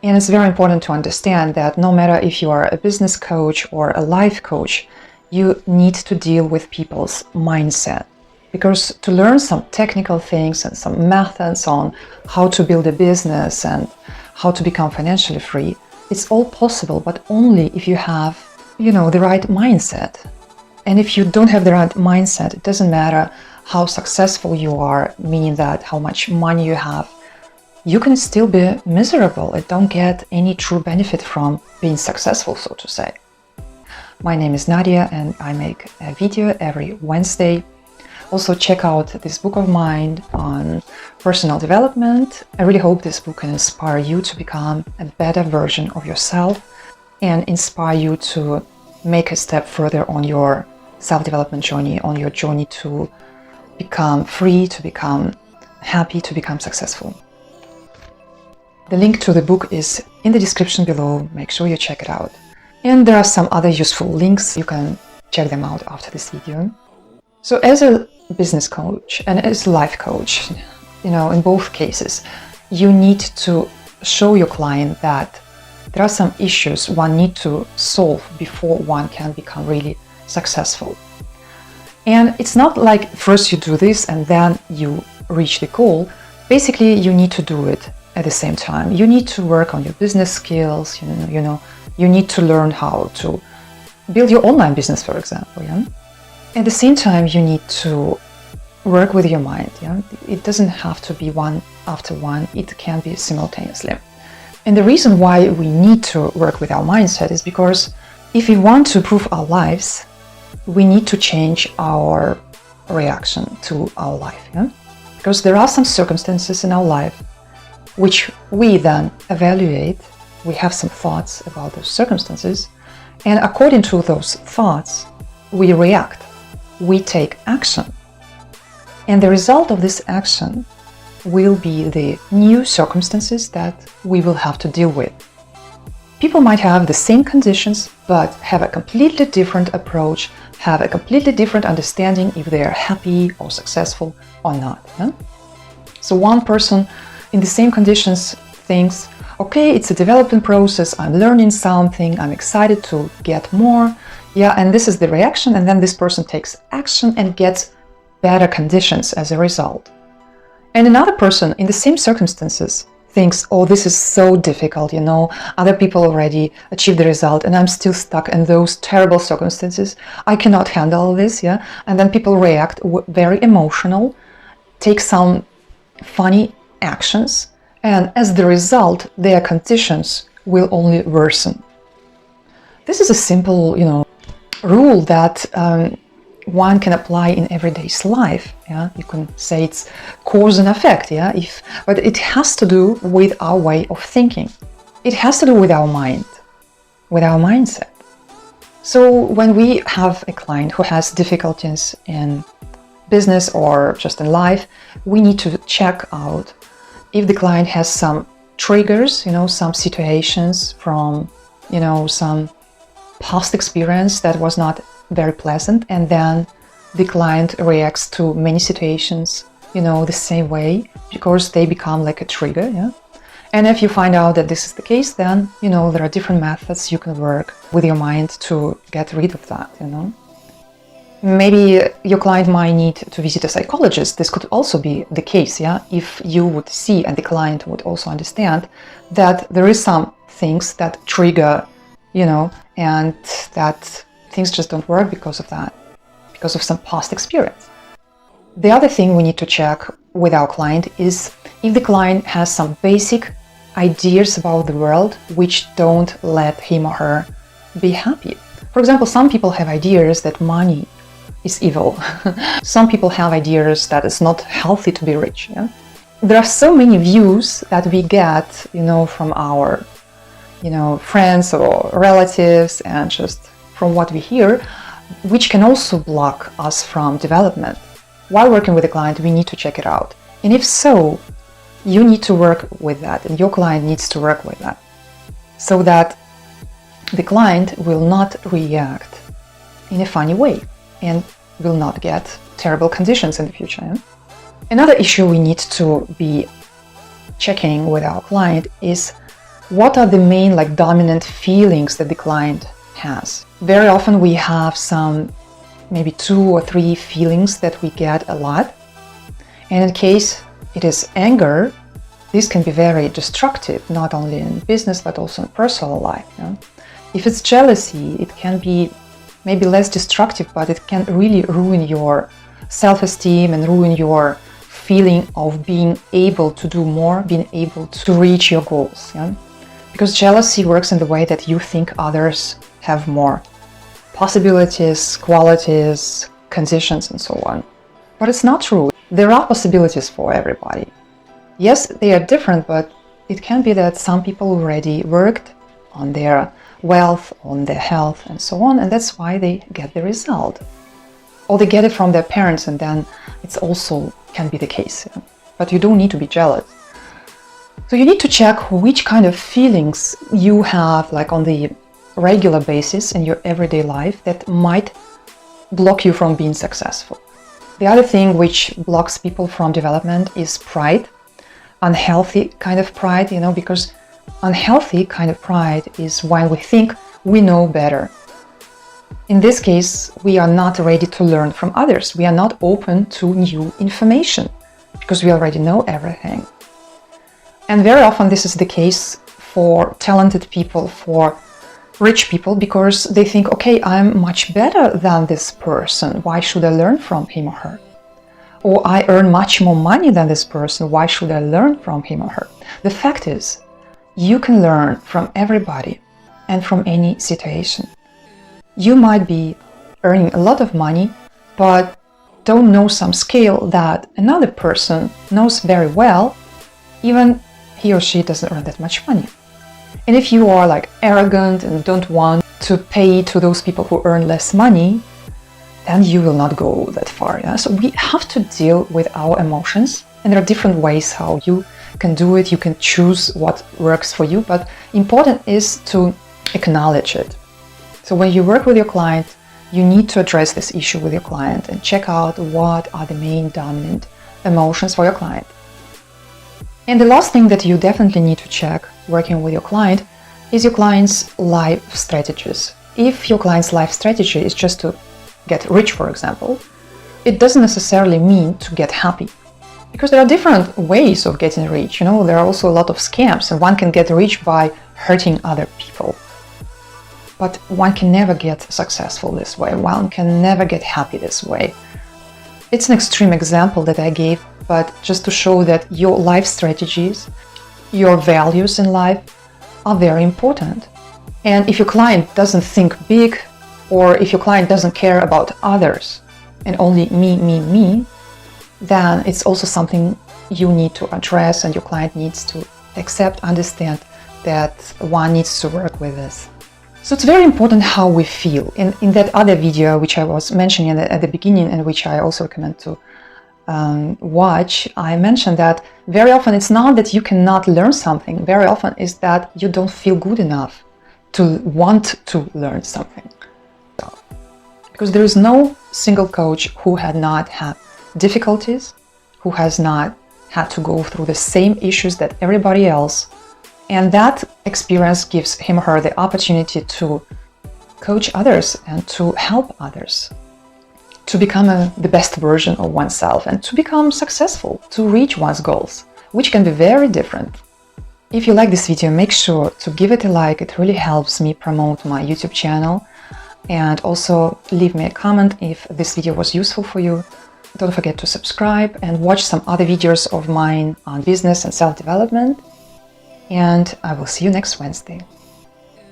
And it's very important to understand that no matter if you are a business coach or a life coach, you need to deal with people's mindset. Because to learn some technical things and some methods on how to build a business and how to become financially free, it's all possible, but only if you have, the right mindset. And if you don't have the right mindset, it doesn't matter how successful you are, meaning that how much money you have, you can still be miserable and don't get any true benefit from being successful, so to say. My name is Nadia and I make a video every Wednesday. Also check out this book of mine on personal development. I really hope this book can inspire you to become a better version of yourself and inspire you to make a step further on your self-development journey, on your journey to become free, to become happy, to become successful. The link to the book is in the description below. Make sure you check it out. And there are some other useful links. You can check them out after this video. So as a business coach and as a life coach, in both cases, you need to show your client that there are some issues one needs to solve before one can become really successful. And it's not like first you do this and then you reach the goal. Basically, you need to do it at the same time. You need to work on your business skills, you need to learn how to build your online business, for example. At the same time, you need to work with your mind. It doesn't have to be one after one. It can be simultaneously. And the reason why we need to work with our mindset is because if we want to improve our lives, we need to change our reaction to our life. Because there are some circumstances in our life which we then evaluate. We have some thoughts about those circumstances. And according to those thoughts, we react. We take action. And the result of this action will be the new circumstances that we will have to deal with. People might have the same conditions, but have a completely different approach, have a completely different understanding if they are happy or successful or not. So one person in the same conditions thinks, okay, it's a development process, I'm learning something, I'm excited to get more. And this is the reaction, and then this person takes action and gets better conditions as a result. And another person in the same circumstances thinks, oh, this is so difficult, other people already achieved the result and I'm still stuck in those terrible circumstances. I cannot handle this, And then people react very emotional, take some funny actions, and as the result, their conditions will only worsen. This is a simple, rule that one can apply in everyday's life. You can say it's cause and effect. But it has to do with our way of thinking. It has to do with our mind, with our mindset. So when we have a client who has difficulties in business or just in life, we need to check out if the client has some triggers, some situations from, some past experience that was not very pleasant, and then the client reacts to many situations, the same way because they become like a trigger. And if you find out that this is the case, then, there are different methods you can work with your mind to get rid of that, Maybe your client might need to visit a psychologist. This could also be the case, if you would see and the client would also understand that there is some things that trigger, and that things just don't work because of that, because of some past experience. The other thing we need to check with our client is if the client has some basic ideas about the world which don't let him or her be happy. For example, some people have ideas that money is evil. Some people have ideas that it's not healthy to be rich. There are so many views that we get, from our, friends or relatives, and just from what we hear, which can also block us from development. While working with a client, we need to check it out. And if so, you need to work with that, and your client needs to work with that, so that the client will not react in a funny way and will not get terrible conditions in the future. Another issue we need to be checking with our client is what are the main dominant feelings that the client has. Very often we have some maybe 2 or 3 feelings that we get a lot. And in case it is anger, this can be very destructive, not only in business but also in personal life. If it's jealousy, it can be maybe less destructive, but it can really ruin your self-esteem and ruin your feeling of being able to do more, being able to reach your goals. Because jealousy works in the way that you think others have more possibilities, qualities, conditions, and so on. But it's not true. There are possibilities for everybody. Yes, they are different, but it can be that some people already worked on their wealth, on their health, and so on, and that's why they get the result. Or they get it from their parents, and then it's also can be the case. But you don't need to be jealous. So you need to check which kind of feelings you have on the regular basis in your everyday life that might block you from being successful. The other thing which blocks people from development is pride, unhealthy kind of pride, because unhealthy kind of pride is when we think we know better. In this case, we are not ready to learn from others. We are not open to new information because we already know everything. And very often this is the case for talented people, for rich people, because they think, okay, I'm much better than this person. Why should I learn from him or her? Or I earn much more money than this person. Why should I learn from him or her? The fact is, you can learn from everybody and from any situation. You might be earning a lot of money, but don't know some skill that another person knows very well, even he or she doesn't earn that much money. And if you are arrogant and don't want to pay to those people who earn less money, then you will not go that far. So we have to deal with our emotions, and there are different ways how you can do it. You can choose what works for you, but important is to acknowledge it. So when you work with your client, you need to address this issue with your client and check out what are the main dominant emotions for your client. And the last thing that you definitely need to check working with your client is your client's life strategies. If your client's life strategy is just to get rich, for example, it doesn't necessarily mean to get happy. Because there are different ways of getting rich. There are also a lot of scams, and one can get rich by hurting other people. But one can never get successful this way. One can never get happy this way. It's an extreme example that I gave, but just to show that your life strategies, your values in life are very important. And if your client doesn't think big, or if your client doesn't care about others and only me, then it's also something you need to address, and your client needs to accept, understand that one needs to work with this. So it's very important how we feel. In that other video, which I was mentioning at the beginning, and which I also recommend to watch, I mentioned that very often it's not that you cannot learn something. Very often is that you don't feel good enough to want to learn something. Because there is no single coach who had not had difficulties, who has not had to go through the same issues that everybody else. And that experience gives him or her the opportunity to coach others and to help others, to become the best version of oneself and to become successful, to reach one's goals, which can be very different. If you like this video, make sure to give it a like. It really helps me promote my YouTube channel. And also leave me a comment if this video was useful for you. Don't forget to subscribe and watch some other videos of mine on business and self-development. And I will see you next Wednesday.